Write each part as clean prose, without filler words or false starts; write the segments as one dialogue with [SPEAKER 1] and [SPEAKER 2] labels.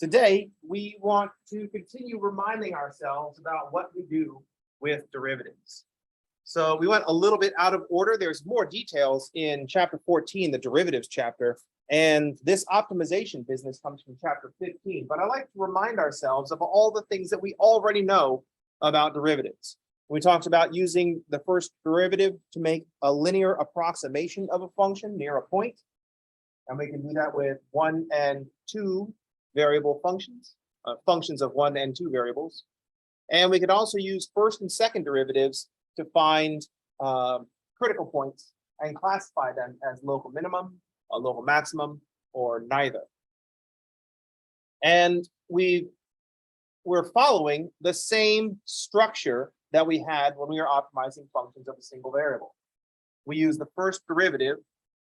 [SPEAKER 1] Today, we want to continue reminding ourselves about what we do with derivatives. So we went a little bit out of order. There's more details in chapter 14, the derivatives chapter, and this optimization business comes from chapter 15. But I like to remind ourselves of all the things that we already know about derivatives. We talked about using the first derivative to make a linear approximation of a function near a point. And we can do that with 1 and 2 variable functions, functions of 1 and 2 variables. And we could also use first and second derivatives to find critical points and classify them as local minimum, a local maximum, or neither. And we're following the same structure that we had when we were optimizing functions of a single variable. We use the first derivative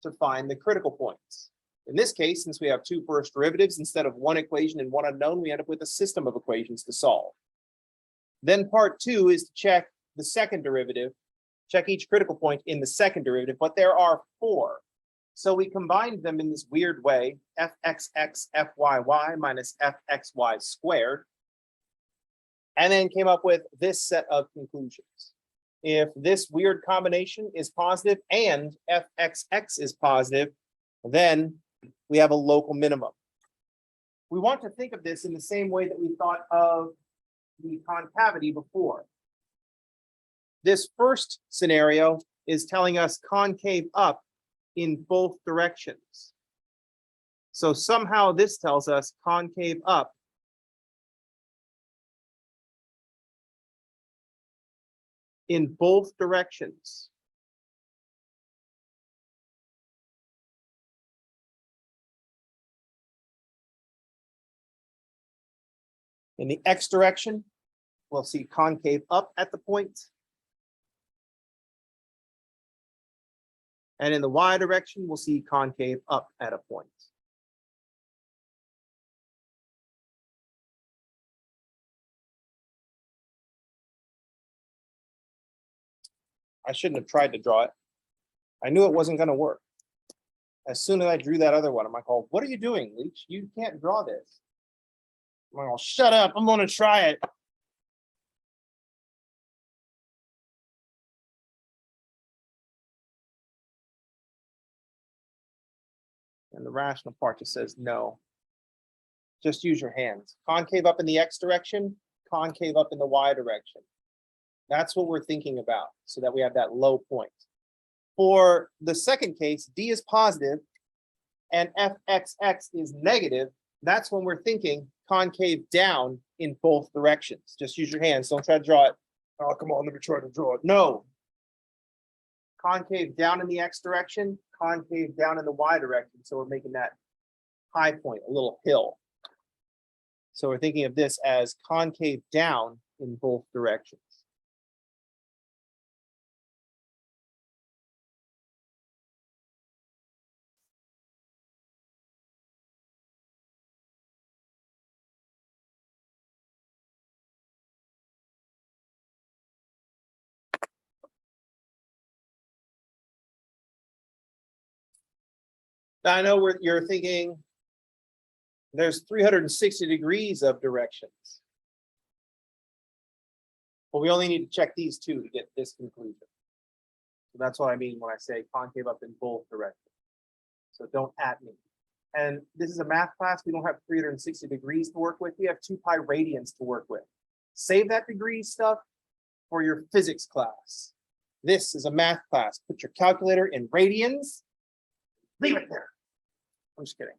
[SPEAKER 1] to find the critical points. In this case, since we have two first derivatives, instead of one equation and one unknown, we end up with a system of equations to solve. Then part two is to check the second derivative, check each critical point in the second derivative, but there are 4. So we combined them in this weird way, fxx fyy minus fxy squared, and then came up with this set of conclusions. If this weird combination is positive and fxx is positive, then we have a local minimum. We want to think of this in the same way that we thought of the concavity before. This first scenario is telling us concave up in both directions. So somehow this tells us concave up in both directions. In the x direction, we'll see concave up at the point. And in the y direction, we'll see concave up at a point. I shouldn't have tried to draw it. I knew it wasn't going to work. As soon as I drew that other one, I'm like, oh, what are you doing, Leach? You can't draw this. I'm like, oh, shut up. I'm going to try it. And the rational part just says no. Just use your hands. Concave up in the x direction, concave up in the y direction. That's what we're thinking about, so that we have that low point. For the second case, d is positive and fxx is negative. That's when we're thinking concave down in both directions. Just use your hands. Don't try to draw it. Oh, come on, let me try to draw it. No. Concave down in the x direction, concave down in the y direction. So we're making that high point, a little hill. So we're thinking of this as concave down in both directions. Now I know you're thinking there's 360 degrees of directions. But we only need to check these two to get this conclusion. So that's what I mean when I say concave up in both directions. So don't at me. And this is a math class. We don't have 360 degrees to work with. We have 2 pi radians to work with. Save that degree stuff for your physics class. This is a math class. Put your calculator in radians. Leave it there. I'm just kidding.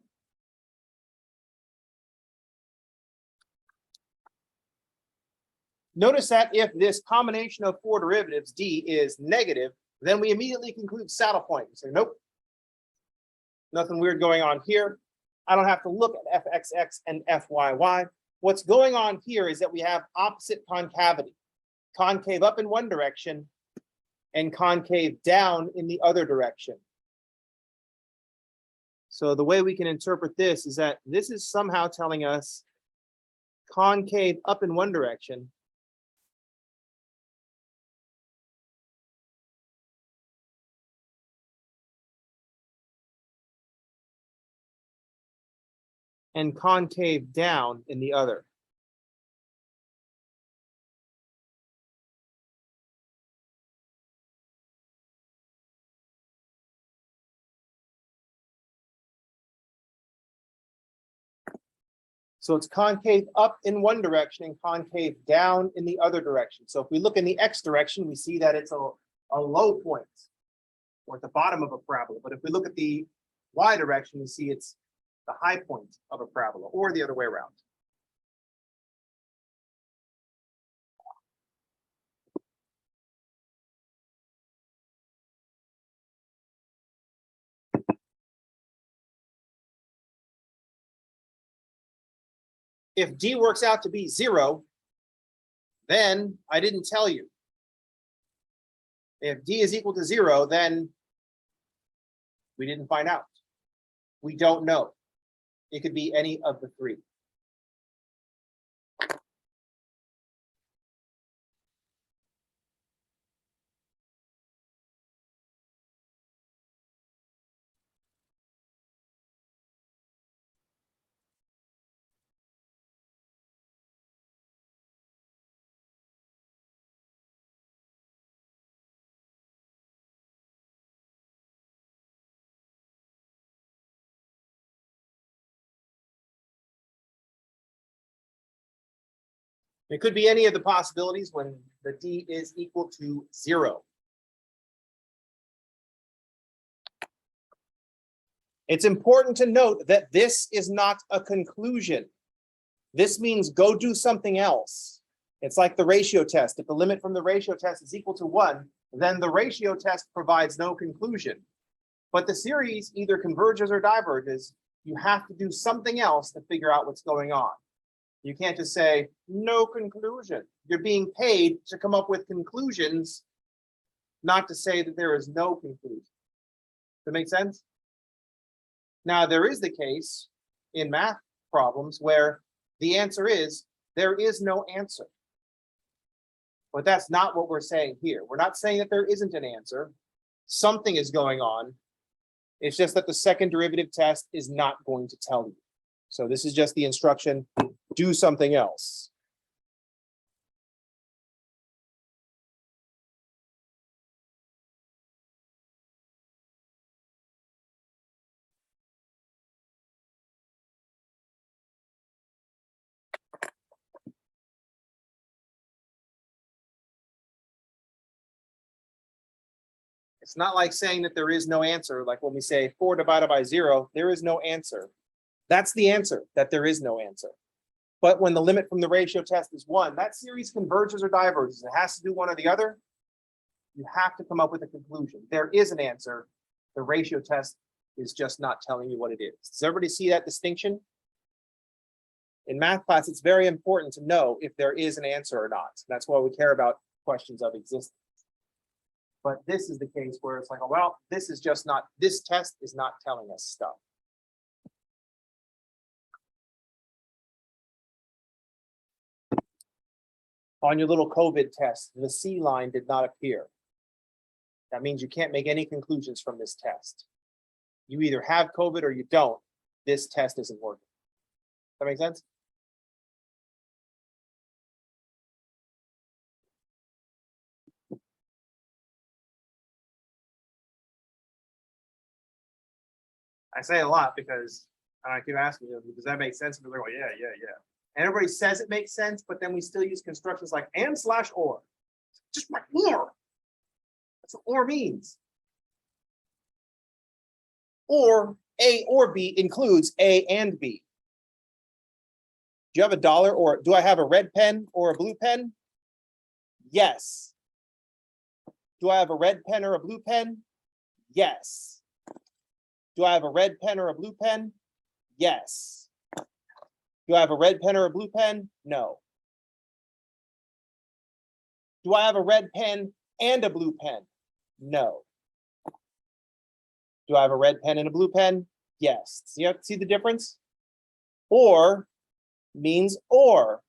[SPEAKER 1] Notice that if this combination of 4 derivatives, d, is negative, then we immediately conclude saddle point. We say, nope, nothing weird going on here. I don't have to look at fxx and fyy. What's going on here is that we have opposite concavity. Concave up in one direction and concave down in the other direction. So the way we can interpret this is that this is somehow telling us concave up in one direction and concave down in the other. So it's concave up in one direction and concave down in the other direction. So if we look in the x direction, we see that it's a low point or at the bottom of a parabola. But if we look at the y direction, we see it's the high point of a parabola, or the other way around. If d works out to be 0, then I didn't tell you. If d is equal to 0, then we didn't find out. We don't know. It could be any of the three. It could be any of the possibilities when the d is equal to 0. It's important to note that this is not a conclusion. This means go do something else. It's like the ratio test. If the limit from the ratio test is equal to 1, then the ratio test provides no conclusion. But the series either converges or diverges. You have to do something else to figure out what's going on. You can't just say, no conclusion. You're being paid to come up with conclusions, not to say that there is no conclusion. Does that make sense? Now, there is the case in math problems where the answer is there is no answer. But that's not what we're saying here. We're not saying that there isn't an answer. Something is going on. It's just that the second derivative test is not going to tell you. So this is just the instruction, do something else. It's not like saying that there is no answer. Like when we say 4 divided by 0, there is no answer. That's the answer, that there is no answer. But when the limit from the ratio test is 1, that series converges or diverges. It has to do one or the other. You have to come up with a conclusion. There is an answer. The ratio test is just not telling you what it is. Does everybody see that distinction? In math class, it's very important to know if there is an answer or not. That's why we care about questions of existence. But this is the case where it's like, oh, well, this is just not, this test is not telling us stuff. On your little COVID test, the C line did not appear. That means you can't make any conclusions from this test. You either have COVID or you don't. This test isn't working. That make sense? I say a lot because I keep asking them, does that make sense? And they're like, yeah. And everybody says it makes sense, but then we still use constructions like and/or. Just like or. That's what or means. Or A or B includes A and B. Do you have $1 or do I have a red pen or a blue pen? Yes. Do I have a red pen or a blue pen? Yes. Do I have a red pen or a blue pen? Yes. Do I have a red pen or a blue pen? No. Do I have a red pen and a blue pen? No. Do I have a red pen and a blue pen? Yes. See the difference? Or means or.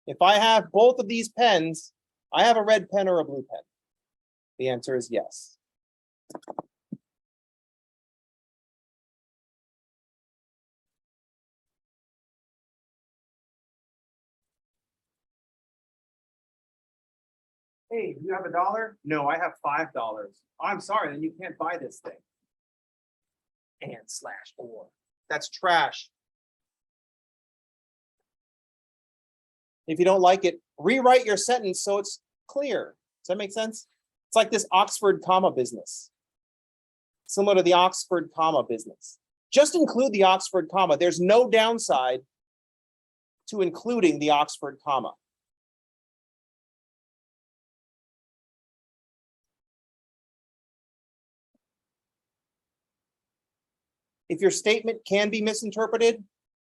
[SPEAKER 1] If I have both of these pens, I have a red pen or a blue pen. The answer is yes. Hey, do you have $1? No, I have $5. I'm sorry, then you can't buy this thing. And/or. That's trash. If you don't like it, rewrite your sentence so it's clear. Does that make sense? It's like this Oxford comma business. Similar to the Oxford comma business. Just include the Oxford comma. There's no downside to including the Oxford comma. If your statement can be misinterpreted,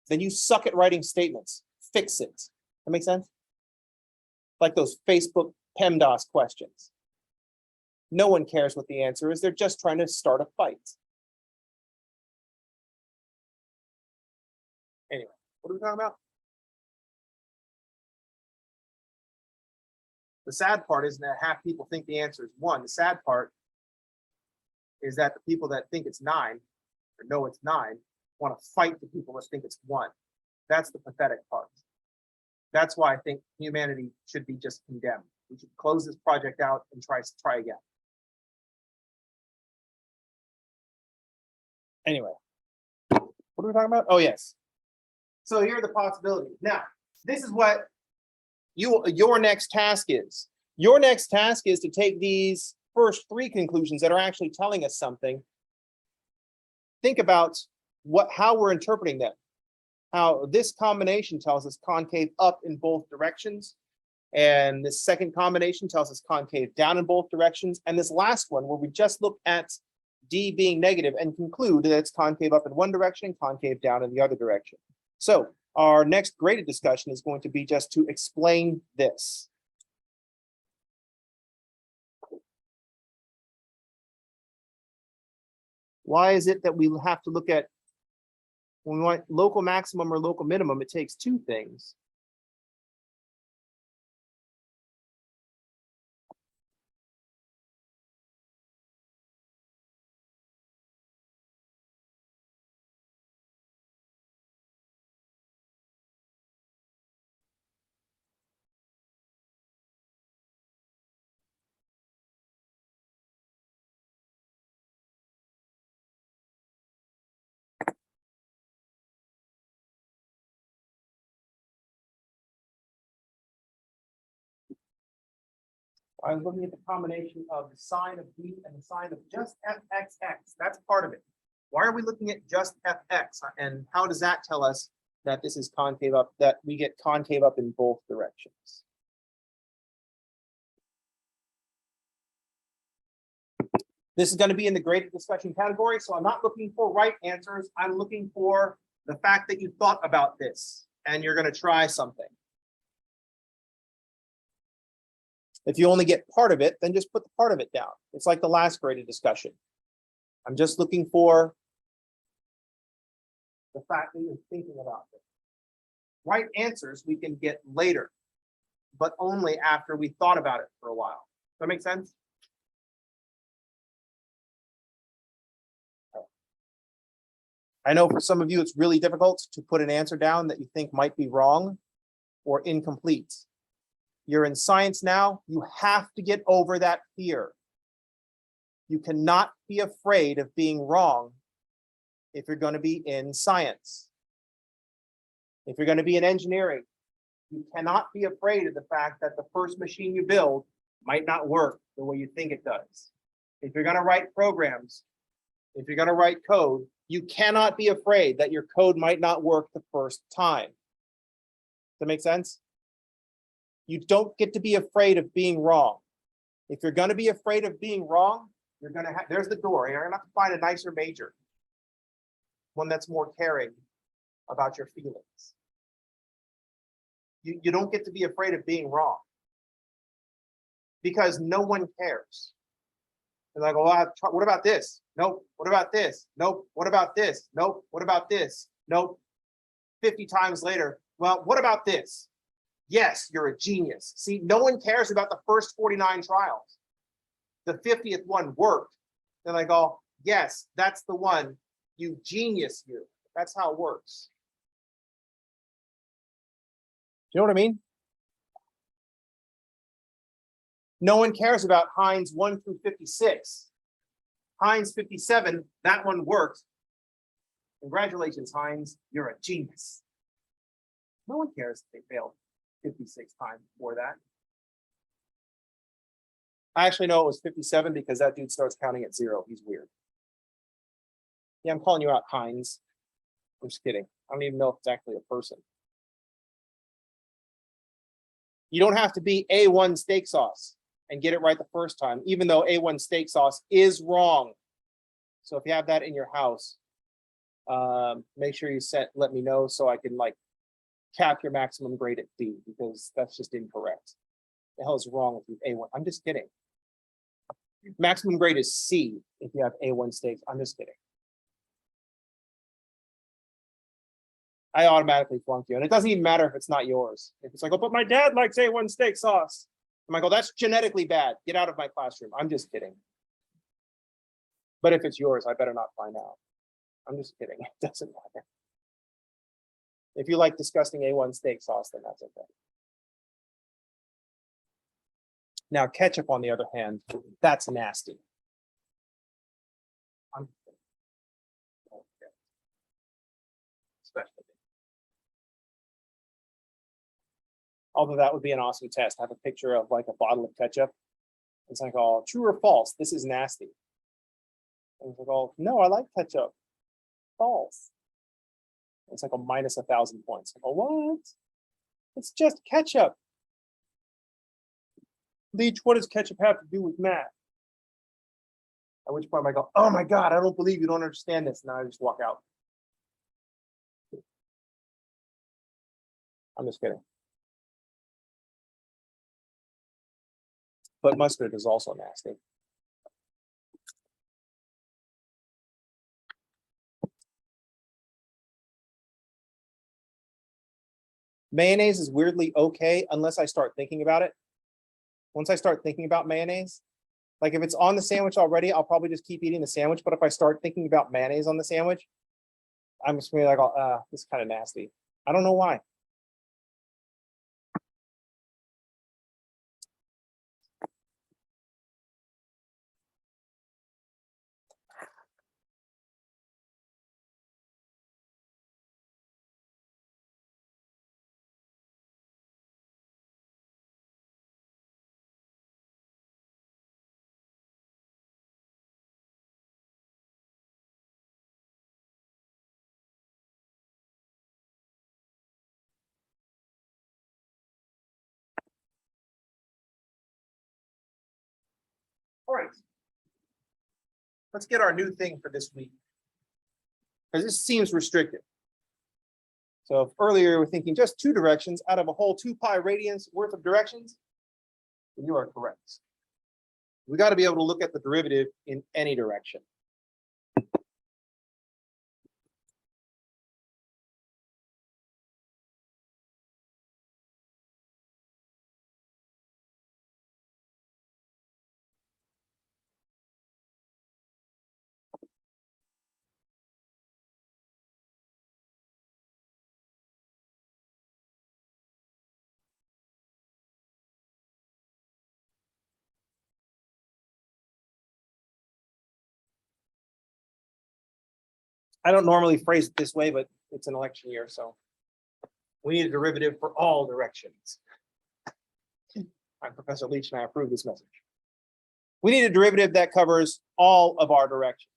[SPEAKER 1] then you suck at writing statements. Fix it. That makes sense? Like those Facebook PEMDAS questions. No one cares what the answer is. They're just trying to start a fight. Anyway, what are we talking about? The sad part is that half people think the answer is 1. The sad part is that the people that think it's 9 or know it's 9 want to fight the people that think it's 1. That's the pathetic part. That's why I think humanity should be just condemned. We should close this project out and try again. Anyway, what are we talking about? Oh, yes. So here are the possibilities. Now, this is what your next task is. Your next task is to take these first 3 conclusions that are actually telling us something. Think about how we're interpreting them. How this combination tells us concave up in both directions. And this second combination tells us concave down in both directions. And this last one, where we just look at D being negative and conclude that it's concave up in one direction, concave down in the other direction. So our next graded discussion is going to be just to explain this. Why is it that we have to look at, when we want local maximum or local minimum, it takes 2 things. I was looking at the combination of the sine of B and the sine of just fxx. That's part of it. Why are we looking at just fx? And how does that tell us that this is concave up, that we get concave up in both directions? This is going to be in the graded discussion category, so I'm not looking for right answers. I'm looking for the fact that you thought about this and you're going to try something. If you only get part of it, then just put the part of it down. It's like the last graded discussion. I'm just looking for the fact that you're thinking about it. Right answers we can get later, but only after we thought about it for a while. Does that make sense? I know for some of you, it's really difficult to put an answer down that you think might be wrong or incomplete. You're in science now, you have to get over that fear. You cannot be afraid of being wrong if you're going to be in science. If you're going to be in engineering, you cannot be afraid of the fact that the first machine you build might not work the way you think it does. If you're going to write programs, if you're going to write code, you cannot be afraid that your code might not work the first time. Does that make sense? You don't get to be afraid of being wrong. If you're going to be afraid of being wrong, you're going to have, there's the door. You're going to have to find a nicer major, one that's more caring about your feelings. You don't get to be afraid of being wrong because no one cares. They're like, oh, what about this? Nope. What about this? Nope. What about this? Nope. What about this? Nope. 50 times later, well, what about this? Yes, you're a genius. See, no one cares about the first 49 trials. The 50th one worked. Then I go, yes, that's the one. You genius, you. That's how it works. Do you know what I mean? No one cares about Heinz 1 through 56. Heinz 57, that one worked. Congratulations, Heinz, you're a genius. No one cares if they failed 56 times before that. I actually know it was 57 because that dude starts counting at 0. He's weird. Yeah, I'm calling you out, Heinz. I'm just kidding. I don't even know if it's actually a person. You don't have to be A1 steak sauce and get it right the first time, even though A1 steak sauce is wrong. So if you have that in your house, make sure you let me know so I can like cap your maximum grade at D, because that's just incorrect. The hell is wrong with you, A1? I'm just kidding. Maximum grade is C if you have A1 steaks. I'm just kidding. I automatically flunk you. And it doesn't even matter if it's not yours. If it's like, oh, but my dad likes A1 steak sauce. I'm like, oh, that's genetically bad. Get out of my classroom. I'm just kidding. But if it's yours, I better not find out. I'm just kidding. It doesn't matter. If you like disgusting A1 steak sauce, then that's okay. Now, ketchup, on the other hand, that's nasty. Especially. Although that would be an awesome test. Have a picture of like a bottle of ketchup. It's like, oh, true or false? This is nasty. And it's like, oh, no, I like ketchup. False. It's like a minus 1,000 points. Like, oh, what? It's just ketchup. Leach, what does ketchup have to do with math? At which point I go, oh my God, I don't believe you don't understand this. Now I just walk out. I'm just kidding. But mustard is also nasty. Mayonnaise is weirdly okay unless I start thinking about it. Once I start thinking about mayonnaise, like if it's on the sandwich already, I'll probably just keep eating the sandwich. But if I start thinking about mayonnaise on the sandwich, I'm just gonna be like, oh, this is kind of nasty. I don't know why. All right. Let's get our new thing for this week, because this seems restricted. So if earlier we're thinking just 2 directions out of a whole 2 pi radians worth of directions, then you are correct. We got to be able to look at the derivative in any direction. I don't normally phrase it this way, but it's an election year, so we need a derivative for all directions. I'm Professor Leach and I approve this message. We need a derivative that covers all of our directions.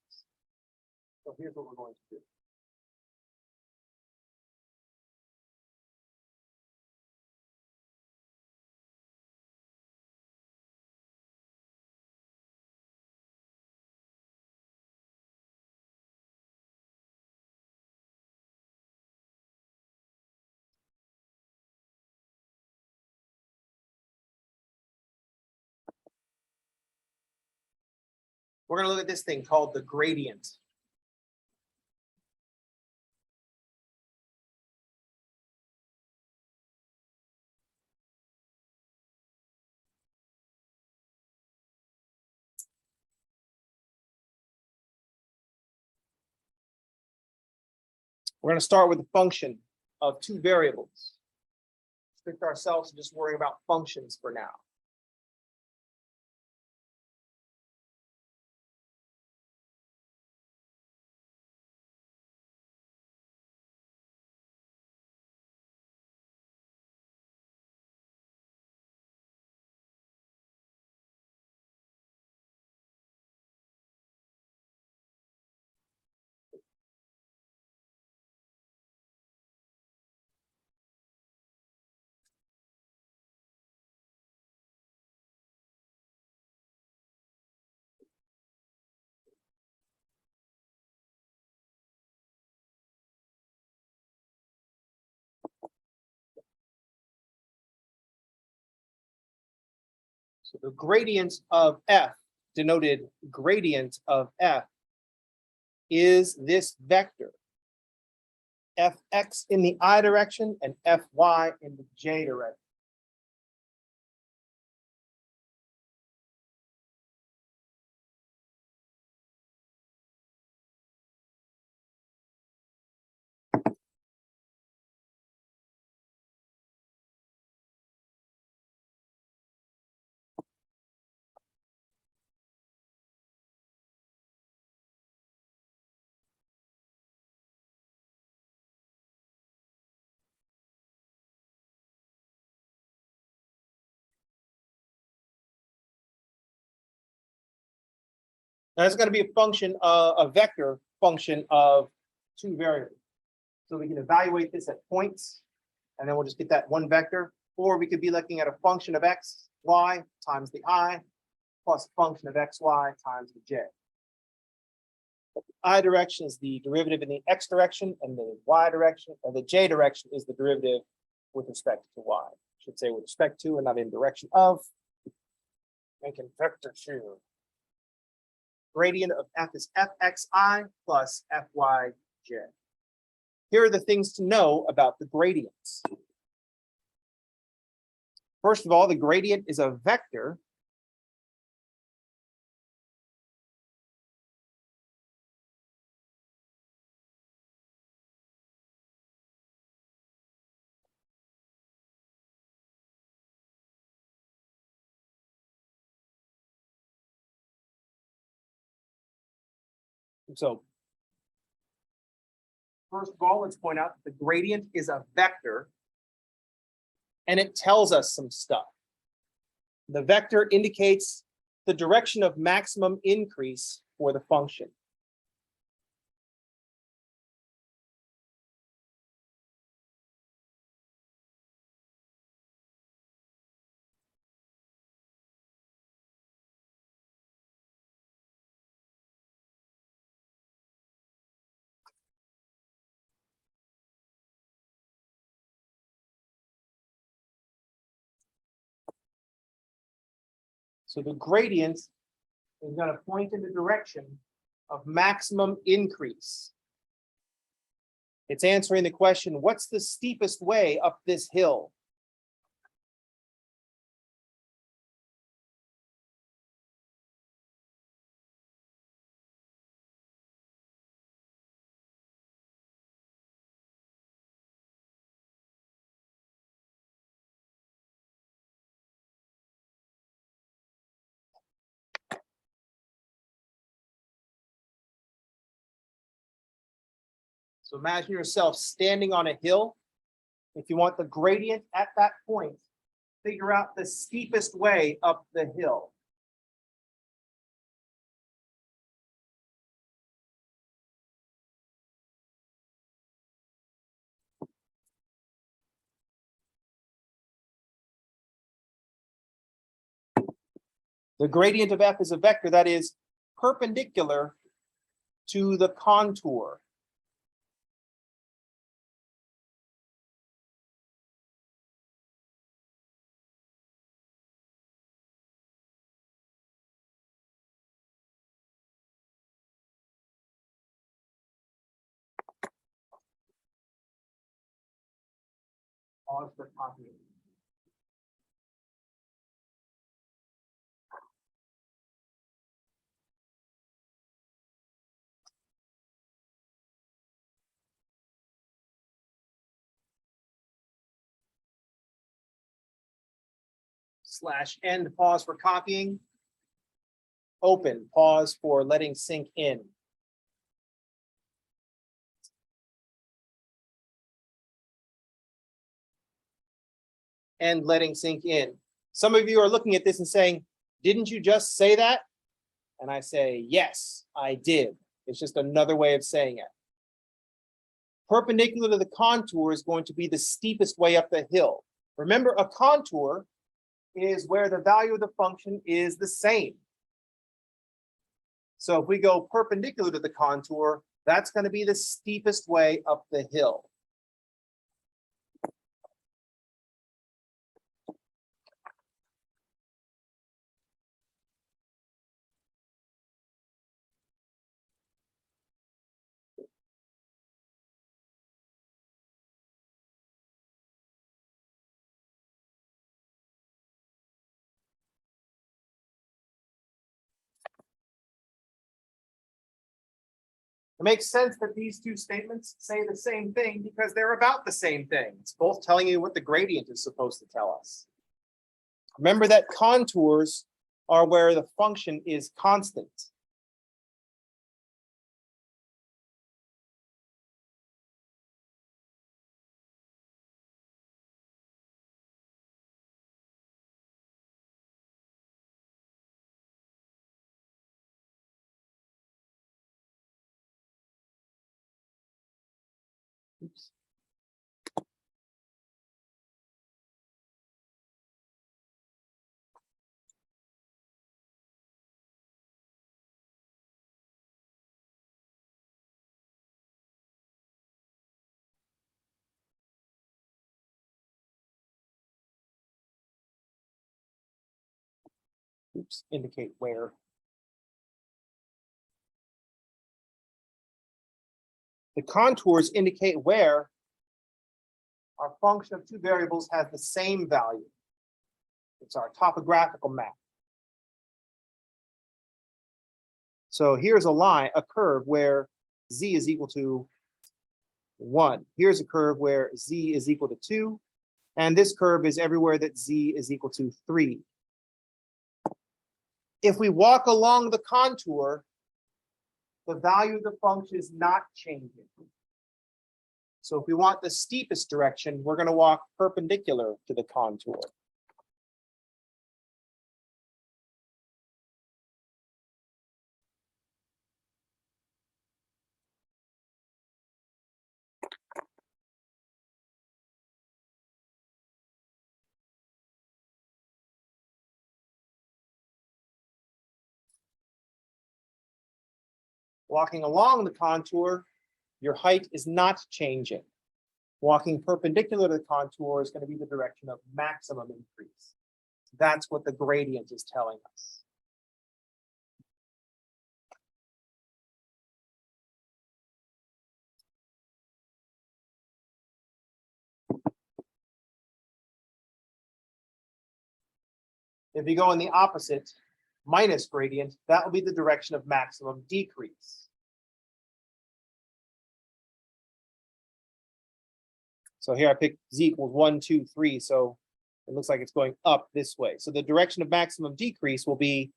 [SPEAKER 1] So here's what we're going to do. We're going to look at this thing called the gradient. We're going to start with a function of 2 variables. Restrict ourselves to just worrying about functions for now. So the gradient of f, denoted gradient of f, is this vector. Fx in the I direction and Fy in the J direction. Now it's going to be a function, a vector function of two variables. So we can evaluate this at points, and then we'll just get that one vector. Or we could be looking at a function of x, y times the I, plus a function of x, y times the j. But the I direction is the derivative in the x direction, and the y direction, or the j direction is the derivative with respect to y. I should say with respect to and not in direction of. Making vector two. Gradient of f is fxi plus fyj. Here are the things to know about the gradients. First of all, the gradient is a vector. So first of all, let's point out the gradient is a vector, and it tells us some stuff. The vector indicates the direction of maximum increase for the function. So the gradient is going to point in the direction of maximum increase. It's answering the question, what's the steepest way up this hill? So imagine yourself standing on a hill. If you want the gradient at that point, figure out the steepest way up the hill. The gradient of f is a vector that is perpendicular to the contour. Pause for copying. Slash end, pause for copying. Open, pause for letting sink in. And letting sink in. Some of you are looking at this and saying, didn't you just say that? And I say, yes, I did. It's just another way of saying it. Perpendicular to the contour is going to be the steepest way up the hill. Remember, a contour is where the value of the function is the same. So if we go perpendicular to the contour, that's going to be the steepest way up the hill. It makes sense that these two statements say the same thing because they're about the same thing. It's both telling you what the gradient is supposed to tell us. Remember that contours are where the function is constant. Oops. Oops, indicate where. The contours indicate where our function of two variables has the same value. It's our topographical map. So here's a line, a curve where z is equal to 1. Here's a curve where z is equal to 2. And this curve is everywhere that z is equal to 3. If we walk along the contour, the value of the function is not changing. So if we want the steepest direction, we're going to walk perpendicular to the contour. Walking along the contour, your height is not changing. Walking perpendicular to the contour is going to be the direction of maximum increase. That's what the gradient is telling us. If you go in the opposite, minus gradient, that will be the direction of maximum decrease. So here I picked z equals 1, 2, 3. So it looks like it's going up this way. So the direction of maximum decrease will be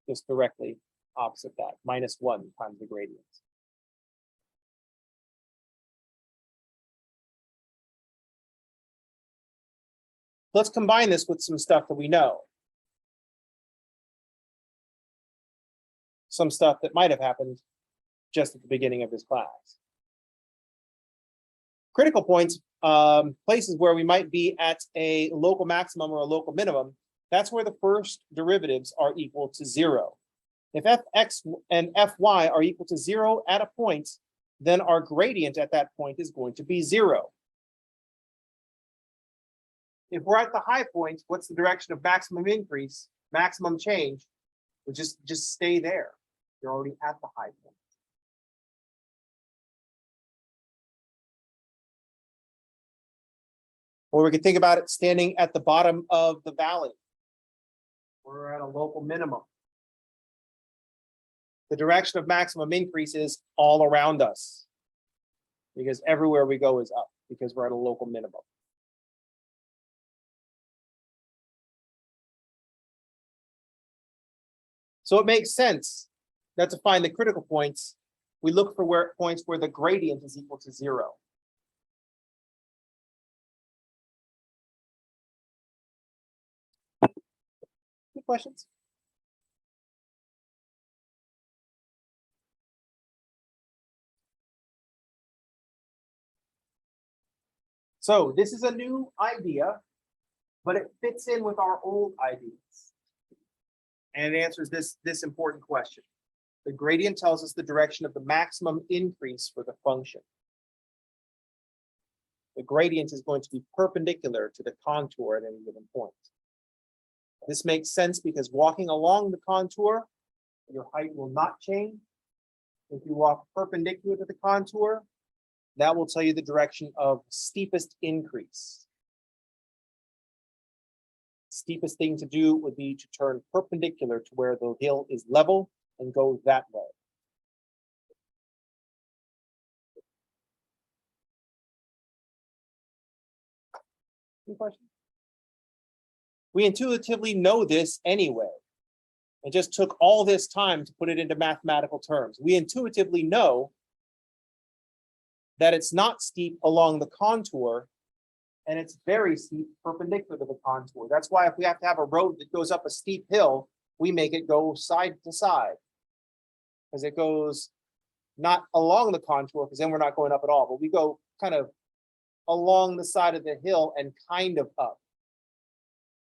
[SPEAKER 1] just directly opposite that, -1 times the gradient. Let's combine this with some stuff that we know. Some stuff that might have happened just at the beginning of this class. Critical points, places where we might be at a local maximum or a local minimum, that's where the first derivatives are equal to 0. If fx and fy are equal to 0 at a point, then our gradient at that point is going to be 0. If we're at the high point, what's the direction of maximum increase, maximum change? We'll just stay there. You're already at the high point. Or we could think about it standing at the bottom of the valley. We're at a local minimum. The direction of maximum increase is all around us, because everywhere we go is up, because we're at a local minimum. So it makes sense that to find the critical points, we look for points where the gradient is equal to 0. Any questions? So this is a new idea, but it fits in with our old ideas. And it answers this important question. The gradient tells us the direction of the maximum increase for the function. The gradient is going to be perpendicular to the contour at any given point. This makes sense because walking along the contour, your height will not change. If you walk perpendicular to the contour, that will tell you the direction of steepest increase. Steepest thing to do would be to turn perpendicular to where the hill is level and go that way. Any questions? We intuitively know this anyway. It just took all this time to put it into mathematical terms. We intuitively know that it's not steep along the contour, and it's very steep perpendicular to the contour. That's why if we have to have a road that goes up a steep hill, we make it go side to side. Because it goes not along the contour, because then we're not going up at all, but we go kind of along the side of the hill and kind of up.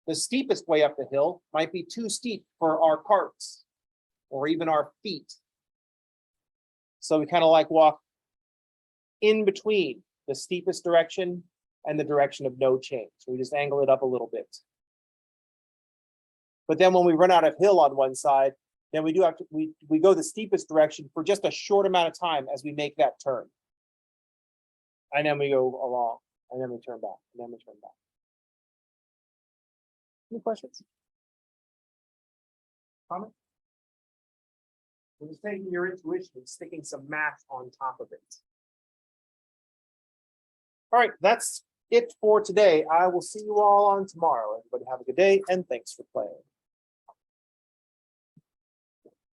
[SPEAKER 1] The steepest way up the hill might be too steep for our carts or even our feet. So we kind of like walk in between the steepest direction and the direction of no change. So we just angle it up a little bit. But then when we run out of hill on one side, then we do have to, we go the steepest direction for just a short amount of time as we make that turn. And then we go along, and then we turn back, and then we turn back. Any questions? Comment? We're just taking your intuition and sticking some math on top of it. All right, that's it for today. I will see you all on tomorrow. Everybody have a good day, and thanks for playing.